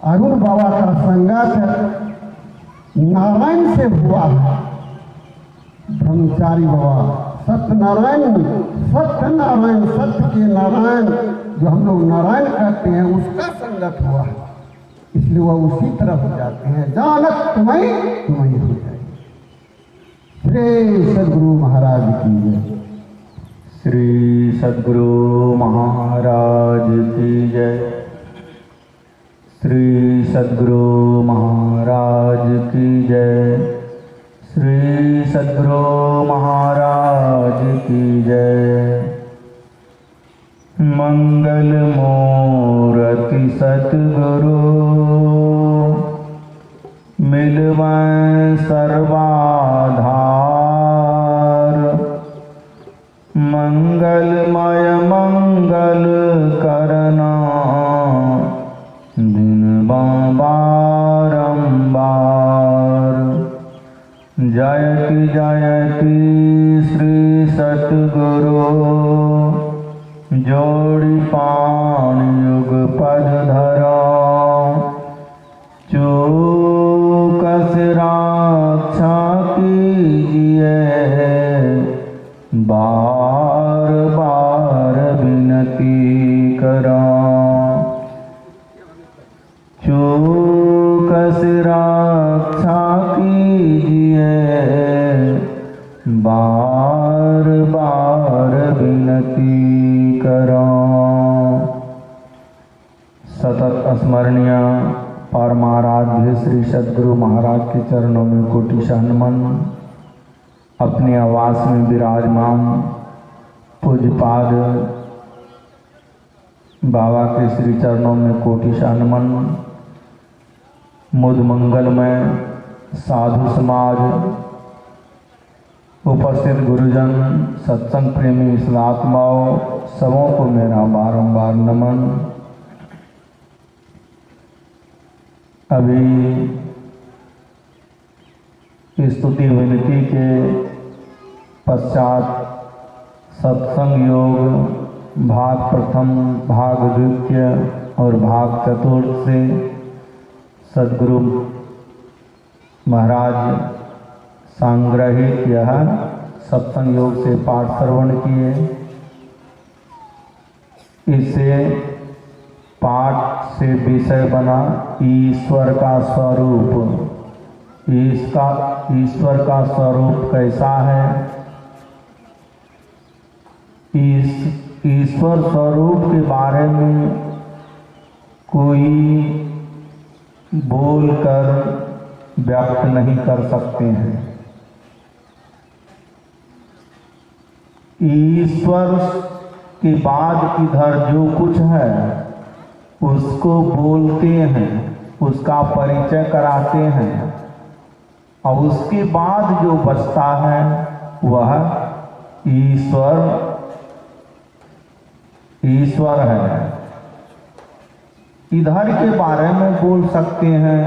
अरुण बाबा का संगत नारायण से हुआ है। ब्रह्मचारी बाबा सत्यनारायण, सत्य के नारायण जो हम लोग नारायण कहते हैं उसका संगत हुआ है, इसलिए वह उसी तरफ जाते हैं। जानत तुम्हें तुम्हें हो जाए। श्री सद्गुरु महाराज की जय। श्री सद्गुरु महाराज की जय। श्री सद्गुरु महाराज की जय। श्री सद्गुरु महाराज की जय। मंगल मूर्ति सद्गुरु मिलवैं सर्वाधार। मंगलमय मंगल करना दिन बारंबार। जयति जयति श्री सतगुरु जोड़ी पान युग पद धरा। चूकस रक्षा कीजिए बार बार विनती करा। चूकस रक्षा कीजिए बार बार विनती करा। सतत स्मरणीय परमाराध्य श्री सद्गुरु महाराज के चरणों में कोटिशः नमन। अपने आवास में विराजमान पूज्यपाद बाबा के श्री चरणों में कोटिशः नमन। मुद मंगल में साधु समाज, उपस्थित गुरुजन, सत्संग प्रेमी इस्लात्माओं सबों को मेरा बारंबार नमन। अभी स्तुति विनती के पश्चात सत्संग योग भाग प्रथम, भाग द्वितीय और भाग चतुर्थ से सद्गुरु महाराज संग्रहित यह सत्संग योग से पाठ श्रवण किए। इससे पाठ से विषय बना ईश्वर का स्वरूप। ईश्वर का स्वरूप कैसा है? ईश्वर स्वरूप के बारे में कोई बोलकर व्यक्त नहीं कर सकते हैं। ईश्वर के बाद इधर जो कुछ है उसको बोलते हैं, उसका परिचय कराते हैं, और उसके बाद जो बचता है वह ईश्वर है। इधर के बारे में बोल सकते हैं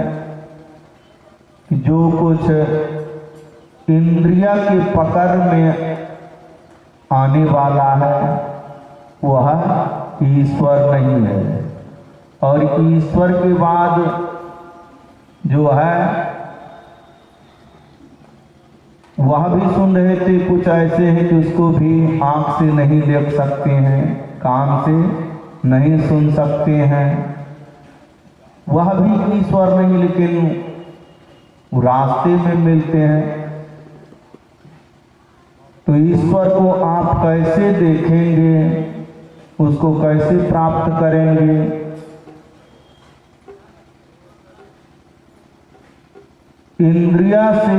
कि जो कुछ इंद्रिया के पकड़ में आने वाला है वह ईश्वर नहीं है। और ईश्वर के बाद जो है वह भी सुन रहे थे, कुछ ऐसे हैं कि उसको भी आंख से नहीं देख सकते हैं, कान से नहीं सुन सकते हैं, वह भी ईश्वर नहीं, लेकिन रास्ते में मिलते हैं। तो ईश्वर को आप कैसे देखेंगे, उसको कैसे प्राप्त करेंगे? इंद्रिया से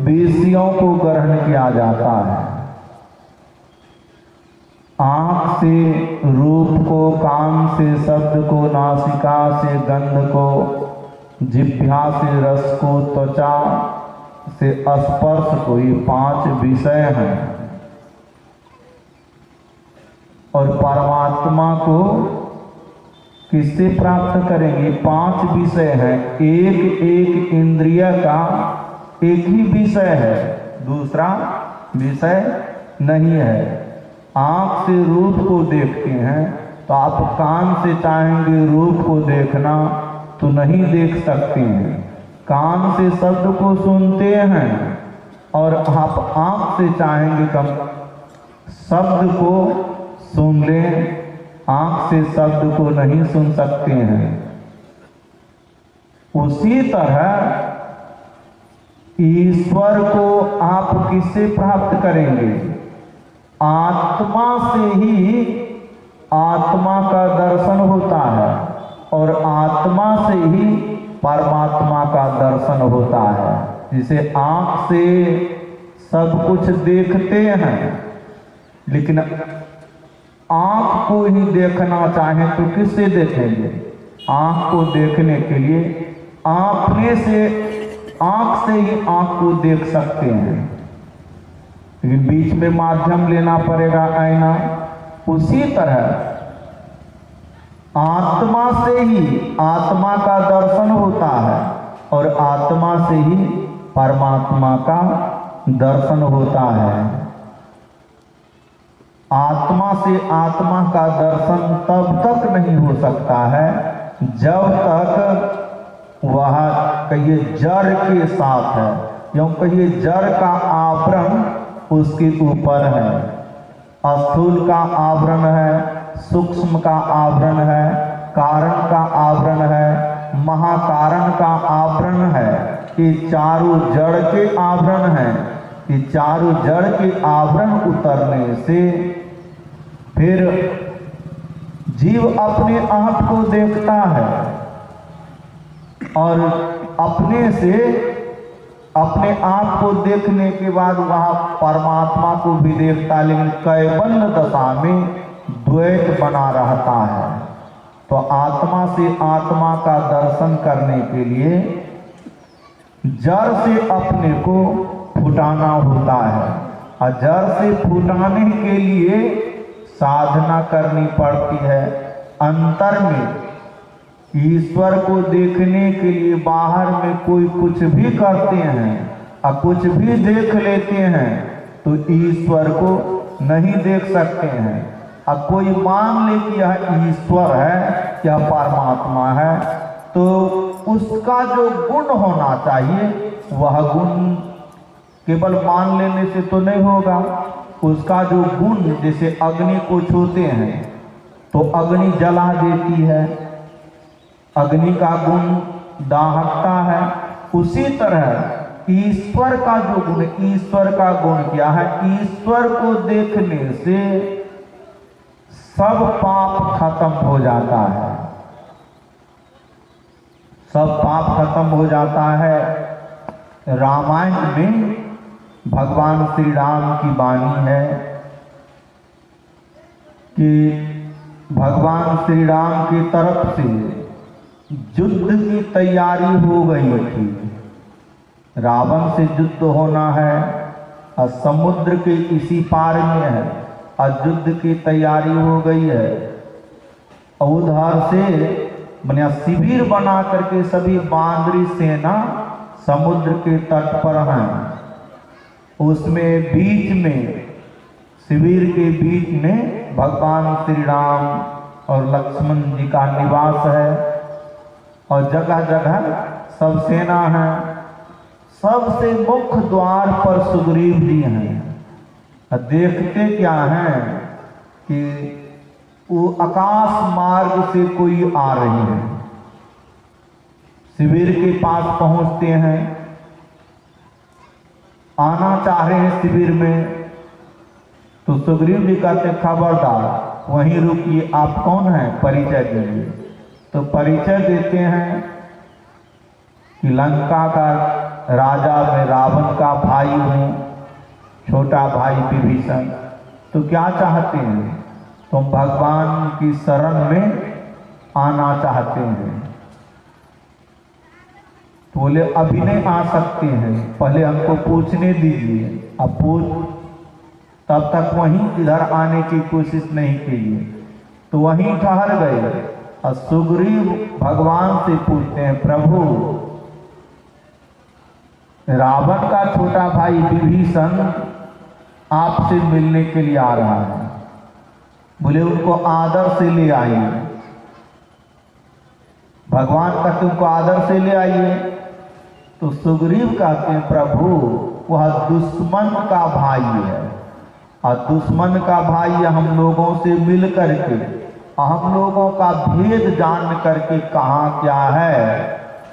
विषयों को ग्रहण किया जाता है। आँख से रूप को, कान से शब्द को, नासिका से गंध को, जिह्वा से रस को, त्वचा से स्पर्श को, ये 5 विषय हैं। और परमात्मा को किससे प्राप्त करेंगे? 5 विषय हैं। एक इंद्रिय का एक ही विषय है, दूसरा विषय नहीं है। आँख से रूप को देखते हैं तो आप कान से चाहेंगे रूप को देखना, तो नहीं देख सकते हैं, कान से शब्द को सुनते हैं और आप आंख से चाहेंगे कि हम शब्द को सुन लें, आंख से शब्द को नहीं सुन सकते हैं। उसी तरह ईश्वर को आप किससे प्राप्त करेंगे? आत्मा से ही आत्मा का दर्शन होता है और आत्मा से ही परमात्मा का दर्शन होता है। जिसे आंख से सब कुछ देखते हैं, लेकिन आंख को ही देखना चाहें तो किससे देखेंगे? आंख को देखने के लिए आंख से ही आंख को देख सकते हैं, लेकिन बीच में माध्यम लेना पड़ेगा आईना। उसी तरह आत्मा से ही आत्मा का दर्शन होता है और आत्मा से ही परमात्मा का दर्शन होता है। आत्मा से आत्मा का दर्शन तब तक नहीं हो सकता है जब तक वह कहिए जड़ के साथ है, या कहिए जड़ का आवरण उसके ऊपर है। स्थूल का आवरण है, सूक्ष्म का आवरण है, कारण का आवरण है, महाकारण का आवरण है। ये चारों जड़ के आवरण हैं। ये चारों जड़ के आवरण उतरने से फिर जीव अपने आप को देखता है और अपने से अपने आप को देखने के बाद वह परमात्मा को भी देखता है, लेकिन कैवल्य दशा में द्वैत बना रहता है। तो आत्मा से आत्मा का दर्शन करने के लिए जड़ से अपने को फुटाना होता है, और जड़ से फुटाने के लिए साधना करनी पड़ती है। अंतर में ईश्वर को देखने के लिए बाहर में कोई कुछ भी करते हैं और कुछ भी देख लेते हैं तो ईश्वर को नहीं देख सकते हैं। अब कोई मान ले कि यह ईश्वर है, यह परमात्मा है, तो उसका जो गुण होना चाहिए वह गुण केवल मान लेने से तो नहीं होगा। उसका जो गुण, जैसे अग्नि को छूते हैं तो अग्नि जला देती है, अग्नि का गुण दाहकता है। उसी तरह ईश्वर का जो गुण, ईश्वर का गुण क्या है? ईश्वर को देखने से सब पाप खत्म हो जाता है, सब पाप खत्म हो जाता है। रामायण में भगवान श्री राम की वाणी है कि भगवान श्री राम की तरफ से युद्ध की तैयारी हो गई थी। रावण से युद्ध होना है और समुद्र के इसी पार में है और युद्ध की तैयारी हो गई है। उधर से बनिया शिविर बना करके सभी बांदरी सेना समुद्र के तट पर हैं। उसमें बीच में, शिविर के बीच में भगवान श्री राम और लक्ष्मण जी का निवास है और जगह जगह सब सेना है। सबसे मुख्य द्वार पर सुग्रीव जी हैं। देखते क्या हैं कि वो आकाश मार्ग से कोई आ रही है। शिविर के पास पहुंचते हैं, आना चाह रहे हैं शिविर में, तो सुग्रीव जी कहते खबरदार वहीं रुकिए, आप कौन हैं, परिचय दीजिए। तो परिचय देते हैं कि लंका का राजा मैं रावण का भाई हूँ, छोटा भाई विभीषण। तो क्या चाहते हैं? तुम भगवान की शरण में आना चाहते हैं? तो बोले अभी नहीं आ सकते हैं, पहले हमको पूछने दीजिए। अब पूछ, तब तक वहीं इधर आने की कोशिश नहीं कीजिए। तो वहीं ठहर गए और सुग्रीव भगवान से पूछते हैं, प्रभु रावण का छोटा भाई विभीषण आपसे मिलने के लिए आ रहा है, बोले उनको आदर से ले आइए। भगवान का तुमको आदर से ले आइए। तो सुग्रीव कहते हैं प्रभु वह दुश्मन का भाई है, और दुश्मन का भाई हम लोगों से मिल करके हम लोगों का भेद जान करके कहाँ क्या है,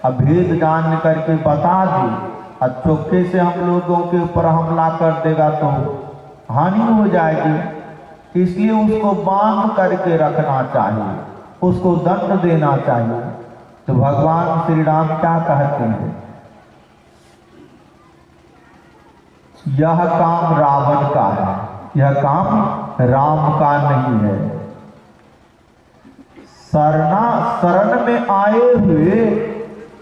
अब भेद जान करके बता दे, और चौके से हम लोगों के ऊपर हमला कर देगा तो हानि हो जाएगी। इसलिए उसको बांध करके रखना चाहिए, उसको दंड देना चाहिए। तो भगवान श्री राम क्या कहते हैं, यह काम रावण का है, यह काम राम का नहीं है। शरण में आए हुए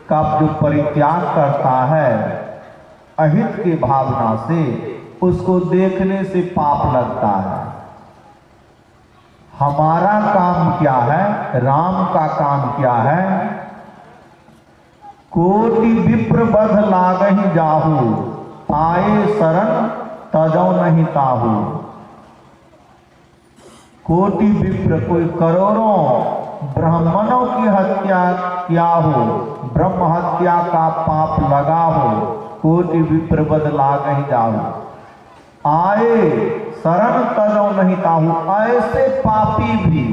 का जो परित्याग करता है अहित की भावना से, उसको देखने से पाप लगता है। हमारा काम क्या है, राम का काम क्या है, कोटि विप्र बध लागहि जाहू, आए शरण तजौ नहीं ताहू। कोटि विप्र, कोई करोड़ों ब्राह्मणों की हत्या किया हो, ब्रह्म हत्या का पाप लगा हो, कोटि विप्र बध लागहि जाहू, आए शरण तजौ नहीं ताहू। ऐसे पापी भी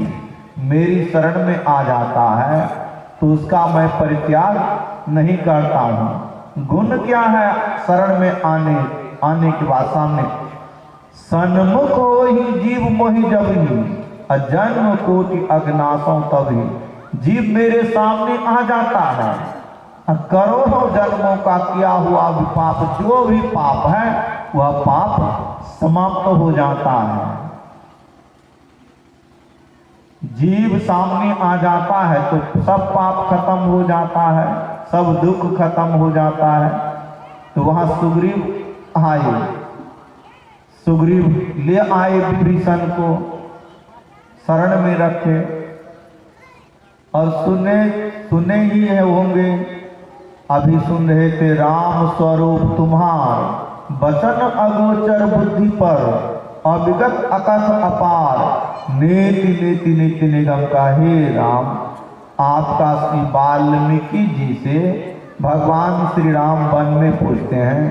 मेरी शरण में आ जाता है तो उसका मैं परित्याग नहीं करता हूँ। गुण क्या है शरण में आने के बाद सामने, सन्मुख हो ही जीव मोहि जबहि, अजन्म कोटि अज्ञासों तभी। जीव मेरे सामने आ जाता है, करोड़ों जन्मों का किया हुआ भी पाप, जो भी पाप है वह पाप समाप्त हो जाता है। जीव सामने आ जाता है तो सब पाप खत्म हो जाता है, सब दुख खत्म हो जाता है। तो वहां सुग्रीव आए, सुग्रीव ले आए विभीषण को, शरण में रखे, और सुने ही है होंगे, अभी सुन रहे थे, राम स्वरूप तुम्हार वचन अगोचर बुद्धि पर, अविगत अकथ अपार, नेति नेति नेति निगम का। हे राम, आपका श्री वाल्मीकि जी से भगवान श्री राम वन में पूछते हैं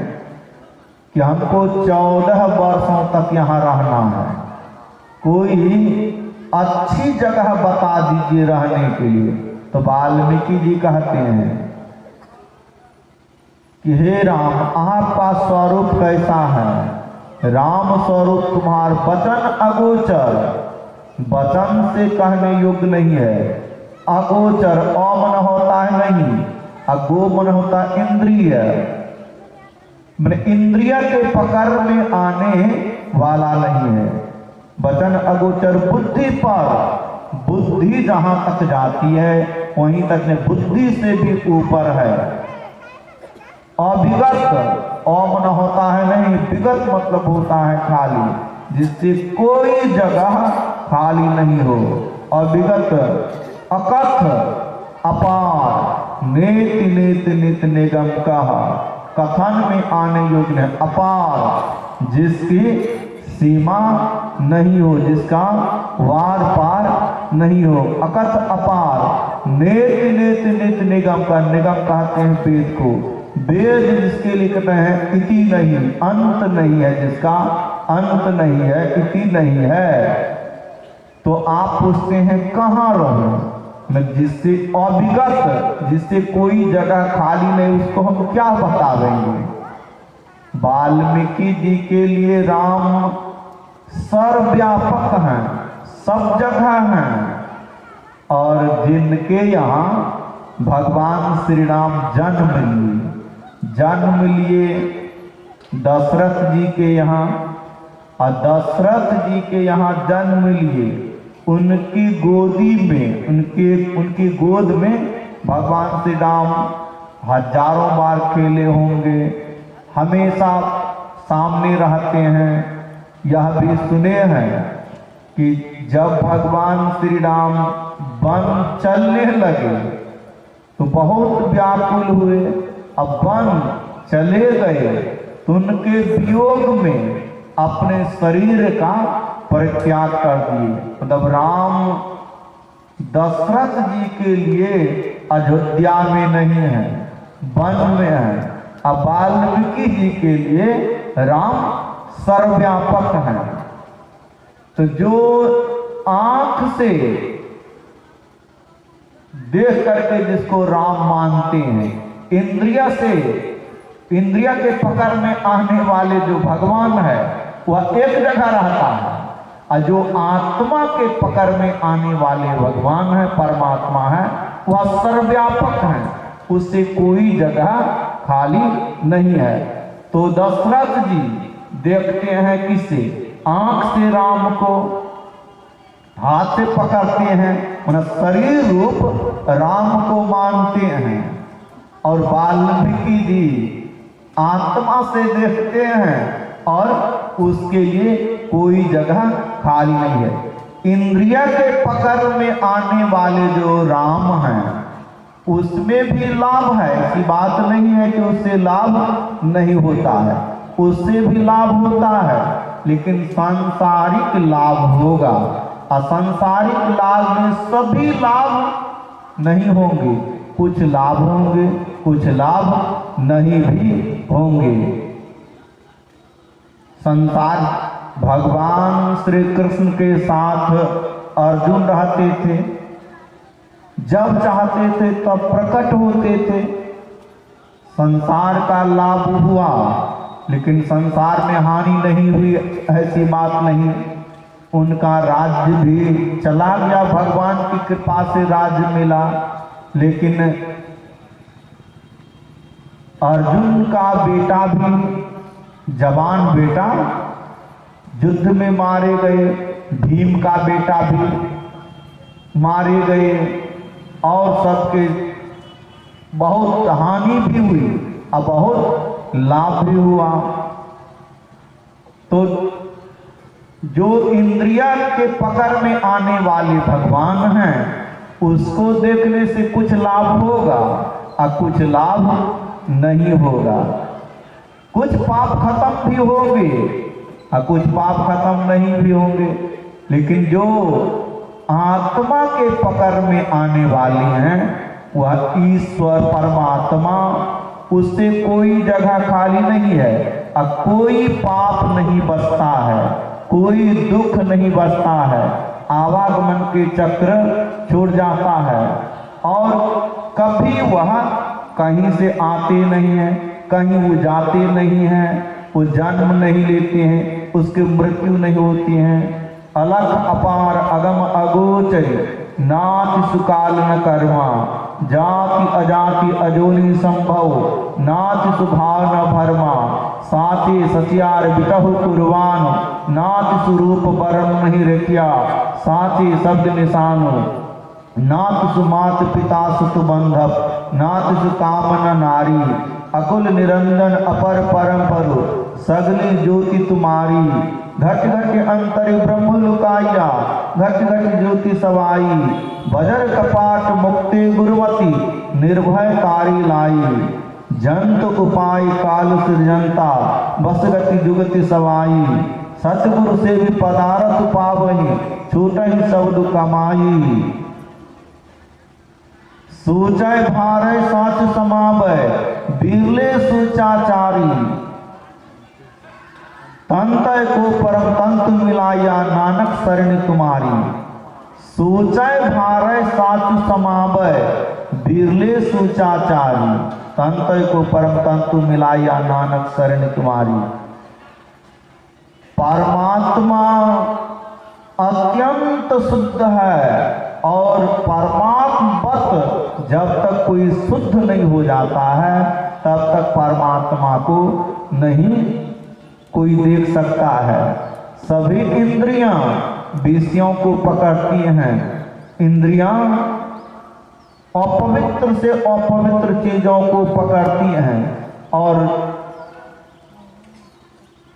कि हमको 14 वर्षों तक यहाँ रहना है, कोई अच्छी जगह बता दीजिए रहने के लिए। तो वाल्मीकि जी कहते हैं कि हे राम, आपका स्वरूप कैसा है, राम स्वरूप तुम्हार वचन अगोचर, वचन से कहने योग्य नहीं है। अगोचर, अमन होता है नहीं, अगो मन होता इंद्रिय, मैंने इंद्रिय के पकड़ में आने वाला नहीं है। वचन अगोचर बुद्धि पर, बुद्धि जहां तक जाती है वहीं तक ने बुद्धि से भी ऊपर है। अविगत, अमन होता है नहीं, विगत मतलब होता है खाली, जिससे कोई जगह खाली नहीं हो। अविगत, अकथ अपार, नेति नेति नित निगम कहा, कथन में आने योग्य है। अपार, जिसकी सीमा नहीं हो, जिसका वार पार नहीं हो। अकथ अपार, नेति नेति नित निगम का, निगम कहते हैं वेद को। वेद जिसके लिखते हैं इति नहीं, अंत नहीं है, जिसका अंत नहीं है, इति नहीं है। तो आप पूछते हैं कहाँ रहूं मैं, जिससे अविगत, जिससे कोई जगह खाली नहीं, उसको हम क्या बता देंगे। वाल्मीकि जी के लिए राम सर्वव्यापक हैं, सब जगह हैं, और जिनके यहाँ भगवान श्री राम जन्म लिए दशरथ जी के यहाँ, और दशरथ जी के यहाँ जन्म लिए, उनकी गोदी में, उनकी गोद में भगवान श्री राम हजारों बार खेले होंगे, हमेशा सामने रहते हैं। यह भी सुने हैं कि जब भगवान श्री राम वन चलने लगे तो बहुत व्याकुल हुए, अब वन चले गए तो उनके वियोग में अपने शरीर का परित्याग कर दिए। मतलब राम दशरथ जी के लिए अयोध्या में नहीं है, वन में है। अब वाल्मीकि जी के लिए राम सर्वव्यापक है। तो जो आंख से देख करके जिसको राम मानते हैं, इंद्रिया के पकड़ में आने वाले जो भगवान है वह एक जगह रहता है, और जो आत्मा के पकड़ में आने वाले भगवान है, परमात्मा है, वह सर्वव्यापक है, उससे कोई जगह खाली नहीं है। तो दशरथ जी देखते हैं किसे? आंख से राम को, हाथ से पकड़ते हैं, मतलब शरीर रूप राम को मानते हैं। और वाल्मीकि जी आत्मा से देखते हैं और उसके लिए कोई जगह खाली नहीं है। इंद्रिया के पकड़ में आने वाले जो राम हैं उसमें भी लाभ है, ऐसी बात नहीं है कि उससे लाभ नहीं होता है, उससे भी लाभ होता है, लेकिन सांसारिक लाभ होगा। असंसारिक लाभ में सभी लाभ नहीं होंगे, कुछ लाभ होंगे, कुछ लाभ नहीं भी होंगे। संसार भगवान श्री कृष्ण के साथ अर्जुन रहते थे, जब चाहते थे तब प्रकट होते थे, संसार का लाभ हुआ, लेकिन संसार में हानि नहीं हुई, ऐसी बात नहीं। उनका राज्य भी चला गया, भगवान की कृपा से राज्य मिला, लेकिन अर्जुन का बेटा भी, जवान बेटा, युद्ध में मारे गए, भीम का बेटा भी मारे गए, और सबके बहुत हानि भी हुई और बहुत लाभ भी हुआ। तो जो इंद्रिया के पकड़ में आने वाले भगवान हैं उसको देखने से कुछ लाभ होगा और कुछ लाभ नहीं होगा। कुछ पाप खत्म भी होंगे और कुछ पाप खत्म नहीं भी होंगे, लेकिन जो आत्मा के पकड़ में आने वाली हैं वह ईश्वर परमात्मा, उससे कोई जगह खाली नहीं है और कोई पाप नहीं बचता है, कोई दुख नहीं बचता है, आवागमन के चक्र छूट जाता है और कभी वह कहीं से आते नहीं हैं, कहीं वो जाते नहीं हैं, वो जन्म नहीं लेते हैं, उसकी मृत्यु नहीं होती है। अलग अपार अगम अगोचर नाति सुकाल न कर्मा, जाति अजाति अजोनि संभव नाति सुभाव न भरमा, साथे सचियार बिटहु कुर्बान नाति सुरूप बरम नहीं रखिया, साथे शब्द निशानो नाति सुमात पिता सुत बंधव नाति सुकामन नारी, अकुल निरंजन अपर परम परो सगली ज्योति तुम्हारी, घट घट अंतर ब्रह्म लुकाइया घट घट ज्योति सवाई, बजर कपाट मुक्ति गुरुमती निर्भय तारी लाई, जंत उपाय काल सृजनता बस गति जुगति सवाई, सतगुरु से भी पदारथ पावही छूट ही शब्द कमाई, सोचय भारे साच समावय बिरले सोचाचारी, तंतय को परम तंत मिलाया नानक शरण तुम्हारी, सोचय भारे साच समावय बिरले सोचाचारी, तंतय को परम तंतु मिलाया नानक शरण तुम्हारी। परमात्मा अत्यंत शुद्ध है और परमात्मवत जब तक कोई शुद्ध नहीं हो जाता है तब तक परमात्मा को नहीं कोई देख सकता है। सभी इंद्रियां विषयों को पकड़ती हैं, इंद्रियां अपवित्र से अपवित्र चीजों को पकड़ती हैं और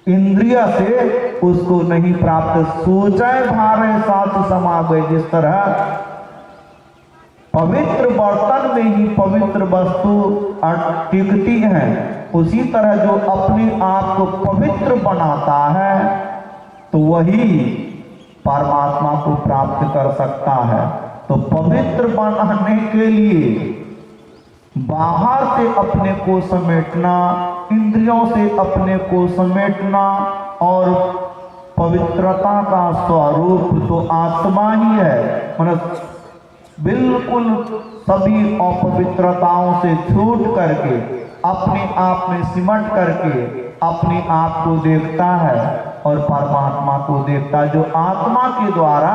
इंद्रिया से उसको नहीं प्राप्त। सोचय भारे साथ समागय, जिस तरह पवित्र बर्तन में ही पवित्र वस्तु टिकती है, उसी तरह जो अपने आप को पवित्र बनाता है तो वही परमात्मा को प्राप्त कर सकता है। तो पवित्र बनाने के लिए बाहर से अपने को समेटना, इंद्रियों से अपने को समेटना, और पवित्रता का स्वरूप तो आत्मा ही है। मतलब बिल्कुल सभी अपवित्रताओं से छूट करके अपने आप में सिमट करके अपने आप को देखता है और परमात्मा को देखता है। जो आत्मा के द्वारा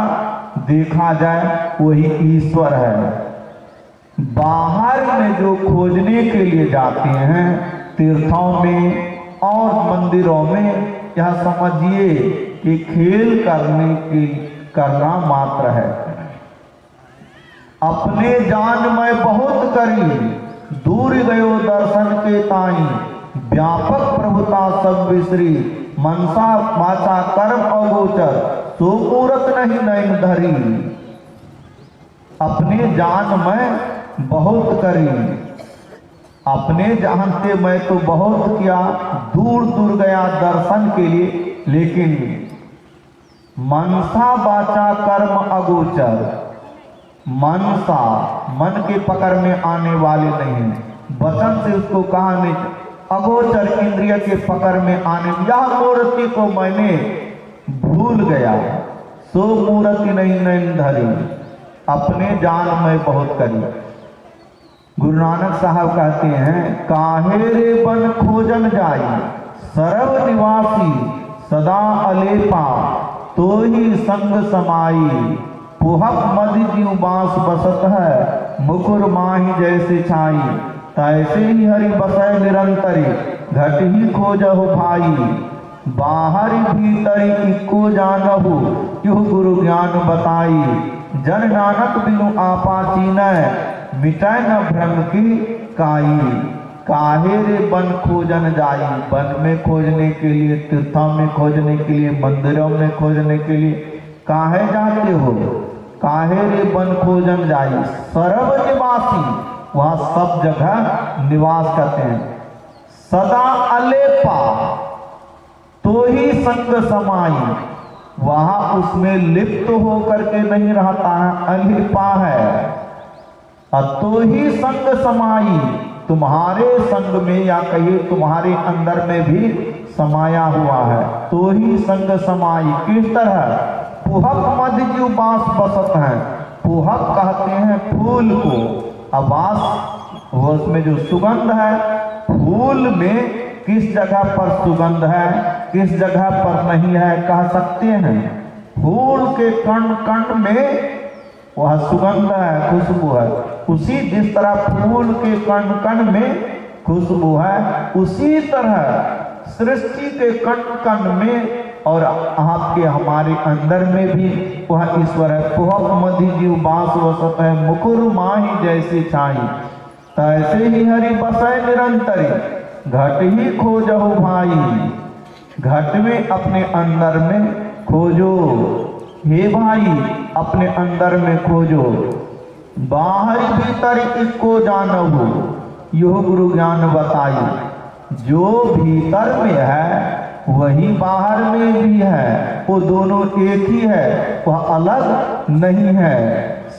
देखा जाए वही ईश्वर है। बाहर में जो खोजने के लिए जाते हैं तीर्थों में और मंदिरों में, यह समझिए कि खेल करना मात्र है। अपने जान में बहुत करी, दूर गयो दर्शन के ताई, व्यापक प्रभुता सब विसरी, मनसा वाचा कर्म अगोचर, सो मूरत नहीं नैन धरी। अपने जान में बहुत करी, अपने जानते मैं तो बहुत किया, दूर दूर गया दर्शन के लिए, लेकिन मनसा वाचा कर्म अगोचर, मनसा मन के पकड़ में आने वाले नहीं, वचन से उसको कहा नहीं, अगोचर इंद्रिय के पकड़ में आने, यह मूर्ति को मैंने भूल गया, सो मूर्ति नहीं नैन धरी। अपने जान में बहुत करी। गुरु नानक साहब कहते हैं, काहे रे बन खोजन जाई, सर्व निवासी सदा अलेपा, तो ही संग समाई, पुहक मधि जीव बांस बसत है, मुकुर माही जैसे छाई, तैसे ही हरि बसै निरंतरी, घट ही खोजहु भाई, बाहर भीतरी इको जानहु, युह गुरु ज्ञान बताई, जन नानक बिनु आपा चीनय, मिटाए न भ्रम की काई। काहे रे बन खोजन जाई, वन में खोजने के लिए, तीर्थों में खोजने के लिए, मंदिरों में खोजने के लिए काहे जाते हो? काहे रे बन खोजन जाई, सर्व निवासी, वहां सब जगह निवास करते हैं, सदा अलेपा, तो ही संग समाई, वहां उसमें लिप्त होकर के नहीं रहता है, अलिपा है। तो ही संग समाई, तुम्हारे संग में या कहिए तुम्हारे अंदर में भी समाया हुआ है। तो ही संग समाई किस तरह? पुहक मधि जीव बांस बसत है। पुहक कहते हैं फूल को, अब बांस वो उसमें जो सुगंध है, फूल में किस जगह पर सुगंध है, किस जगह पर नहीं है कह सकते हैं? फूल के कण कण में वह सुगंध है, खुशबू है। उसी जिस तरह फूल के कण कण में खुशबू है, उसी तरह सृष्टि के कण कण में और आपके हमारे अंदर में भी वह ईश्वर है। पुहक मधि जीव बांस बसत है, मुकुर माही जैसी छाई, तैसे ही हरि बसै निरंतरी, घट ही खोजहु भाई। घट में अपने अंदर में खोजो हे भाई, अपने अंदर में खोजो। बाहर भीतर इसको जानहु, यो गुरु ज्ञान बताई। जो भीतर में है वही बाहर में भी है, वो दोनों एक ही है, वह अलग नहीं है,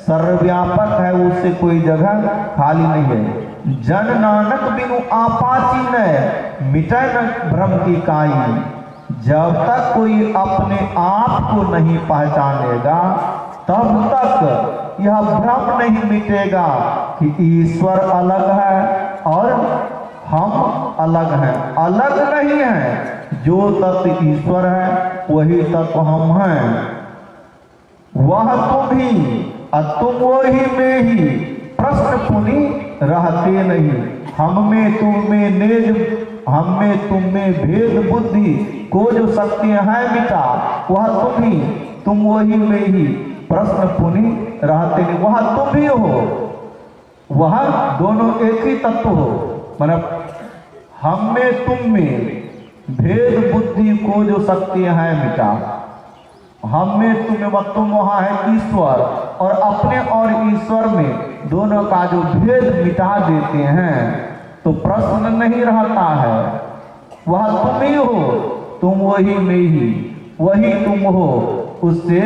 सर्वव्यापक है, उससे कोई जगह खाली नहीं है। जन नानक बिनु आपा चीनय, मिटै न भ्रम की काई। जब तक कोई अपने आप को नहीं पहचानेगा तब तक यह भ्रम नहीं मिटेगा कि ईश्वर अलग है और हम अलग हैं। अलग नहीं है, जो तत्व ईश्वर है वही तत्व हम हैं। वह तुम ही और तुम वही में ही, प्रश्न पुनि रहते नहीं। हम में तुम में नेज, हम में तुम में भेद बुद्धि को जो शक्ति है मिटा, वह तुम ही, तुम वही में ही, प्रश्न पुनि रहते नहीं। वह तुम ही हो, वह दोनों एक ही तत्व हो। मतलब हम में तुम में भेद बुद्धि को जो शक्ति है मिटा, हम में तुम में, तुम वहाँ है ईश्वर, और अपने और ईश्वर में दोनों का जो भेद मिटा देते हैं तो प्रश्न नहीं रहता है। वह तुम ही हो, तुम वही में ही, वही तुम हो, उससे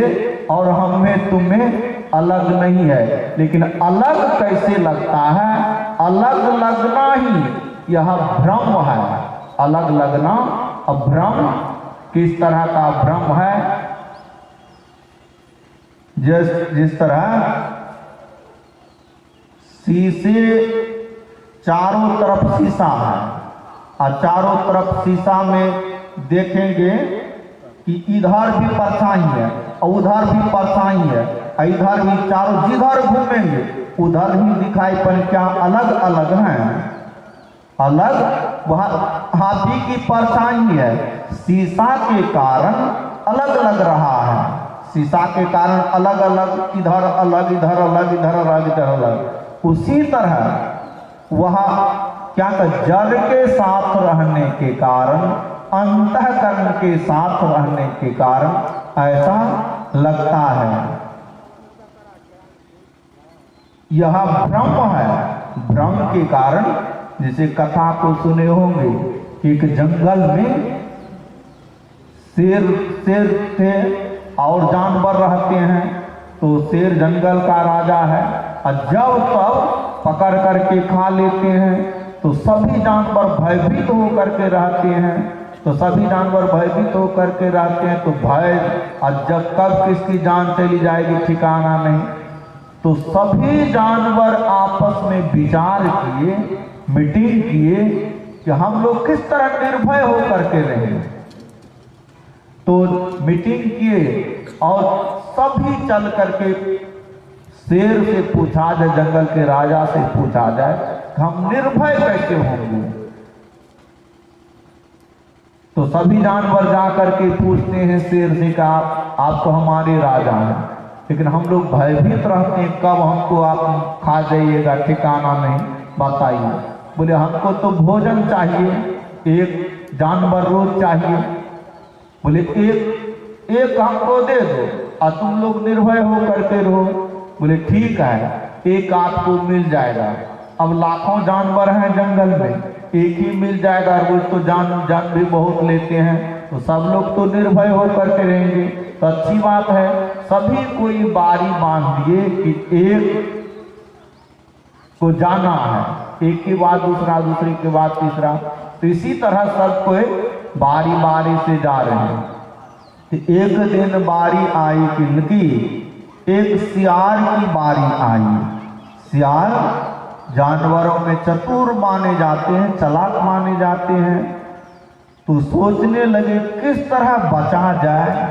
और हम में तुम्हें अलग नहीं है। लेकिन अलग कैसे लगता है? अलग यह भ्रम है। अलग लगना अब भ्रम किस तरह का भ्रम है? जिस तरह शीशे चारों तरफ शीशा है और चारों तरफ शीशा में देखेंगे कि इधर भी परछाई है और उधर भी परछाई है, इधर भी, चारों जिधर घूमेंगे उधर ही दिखाई पर क्या अलग अलग हैं? अलग। वह हाथी की परछाई है, शीशा के कारण अलग लग रहा है, शीशा के कारण अलग अलग, इधर अलग, इधर अलग, इधर अलग, इधर अलग। उसी तरह वह क्या कर जड़ के साथ रहने के कारण, अंतःकरण के साथ रहने के कारण ऐसा लगता है। यह भ्रम है। भ्रम के कारण, जैसे कथा को सुने होंगे, एक जंगल में शेर थे और जानवर रहते हैं, तो शेर जंगल का राजा है और जब तब पकड़ करके खा लेते हैं तो सभी जानवर भयभीत होकर के रहते हैं, तो सभी जानवर भयभीत होकर के रहते हैं, तो भय, और जब कब किसकी जान चली जाएगी ठिकाना नहीं। तो सभी जानवर आपस में विचार किए, मीटिंग किए कि हम लोग किस तरह निर्भय होकर के रहें। तो मीटिंग किए और सभी चल करके शेर से पूछा जाए, जंगल के राजा से पूछा जाए हम निर्भय कैसे होंगे। तो सभी जानवर जा करके पूछते हैं शेर से कि आप तो हमारे राजा हैं, लेकिन हम लोग भयभीत रहते हैं, कब हमको आप खा जाइएगा, ठिकाना नहीं, बताइए। बोले हमको तो भोजन चाहिए, एक जानवर रोज चाहिए। बोले एक हमको दे दो और तुम लोग निर्भय हो करके रहो। बोले ठीक है, एक आपको मिल जाएगा। अब लाखों जानवर हैं जंगल में, एक ही मिल जाएगा, रोज तो जान भी बहुत लेते हैं, तो सब लोग तो निर्भय होकर के रहेंगे, तो अच्छी बात है। सभी कोई बारी बांध दिए कि एक को जाना है, एक के बाद दूसरा, दूसरे के बाद तीसरा, तो इसी तरह सब कोई बारी बारी से जा रहे हैं। तो एक दिन बारी आई किनकी? एक सियार की बारी आई। सियार जानवरों में चतुर माने जाते हैं, चालाक माने जाते हैं, तो सोचने लगे किस तरह बचा जाए,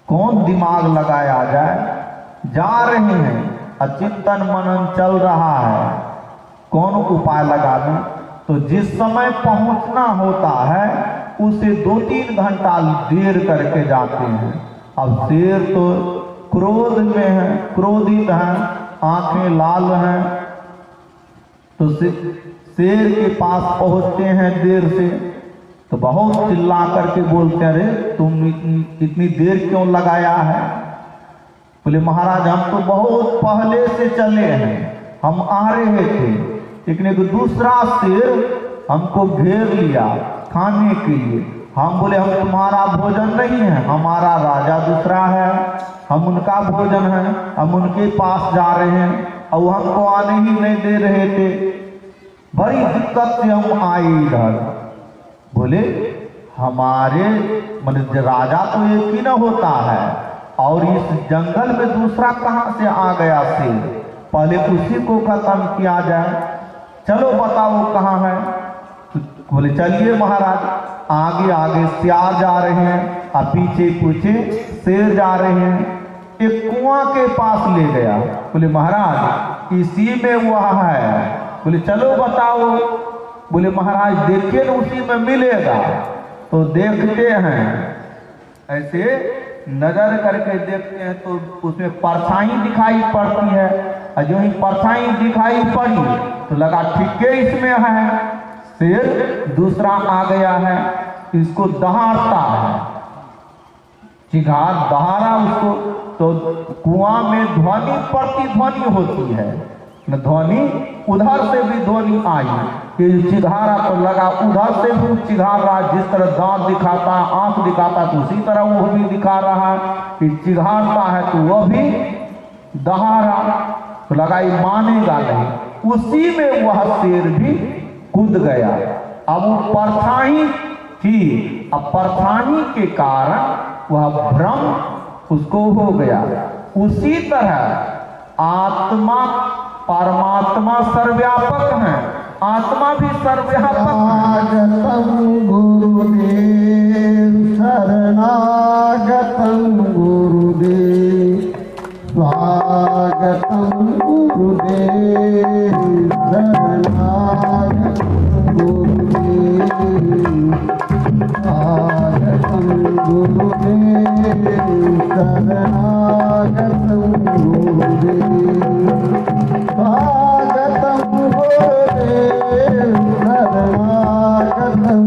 कौन दिमाग लगाया जाए। जा रहे हैं, चिंतन मनन चल रहा है, कौन उपाय लगा दें। तो जिस समय पहुंचना होता है उसे 2-3 घंटा देर करके जाते हैं। अब शेर तो क्रोध में है, क्रोधित है, आंखें लाल हैं, तो शेर के पास पहुंचते हैं देर से, तो बहुत चिल्ला करके बोलते हैं, अरे तुम इतनी देर क्यों लगाया है? बोले महाराज हम तो बहुत पहले से चले हैं, हम आ रहे थे, लेकिन एक दूसरा शेर हमको घेर लिया खाने के लिए। हम बोले हम तुम्हारा भोजन नहीं है, हमारा राजा दूसरा है, हम उनका भोजन है, हम उनके पास जा रहे हैं और वो हमको आने ही नहीं दे रहे थे, बड़ी दिक्कत से हम आए इधर। बोले हमारे मतलब राजा तो एक ही न होता है, और इस जंगल में दूसरा कहाँ से आ गया शेर, पहले उसी को खत्म किया जाए, चलो बताओ कहाँ है। तो बोले चलिए महाराज, आगे आगे सियार जा रहे हैं और पीछे पीछे शेर जा रहे हैं। एक कुआं के पास ले गया, बोले महाराज इसी में वह है। बोले चलो बताओ। बोले महाराज देखिए न उसी में मिलेगा। तो देखते हैं, ऐसे नजर करके देखते हैं तो उसमें परछाई दिखाई पड़ती है, और जो ही परछाई दिखाई पड़ी तो लगा ठीक है इसमें है, शेर दूसरा आ गया है, इसको दहाड़ता है, चिघार दहाड़ा उसको। तो कुआं में ध्वनि प्रतिध्वनि होती है, ध्वनि उधर से भी ध्वनि आई, ये चिघारा तो लगा उधर से भी चिघार रहा, जिस तरह दांत दिखाता, आंख दिखाता, तो उसी तरह वो भी दिखा रहा है कि चिघारता है, तो वह भी दहाड़ा, तो लगा ये मानेगा नहीं। उसी में वह शेर भी कूद गया। अब वो परछाई थी, अब परछाई के कारण वह भ्रम उसको हो गया। उसी तरह आत्मा परमात्मा सर्वव्यापक है, आत्मा भी सर्वव्यापक है। शरणागतम गुरुदेव, शरणागतम गुरुदेव, स्वागतम गुरुदेव, शरणागतम गुरुदेव, स्वागतम गुरुदेव, शरणागतम गुरुदेव, स्वागतम गुरुदेव, शरणागतम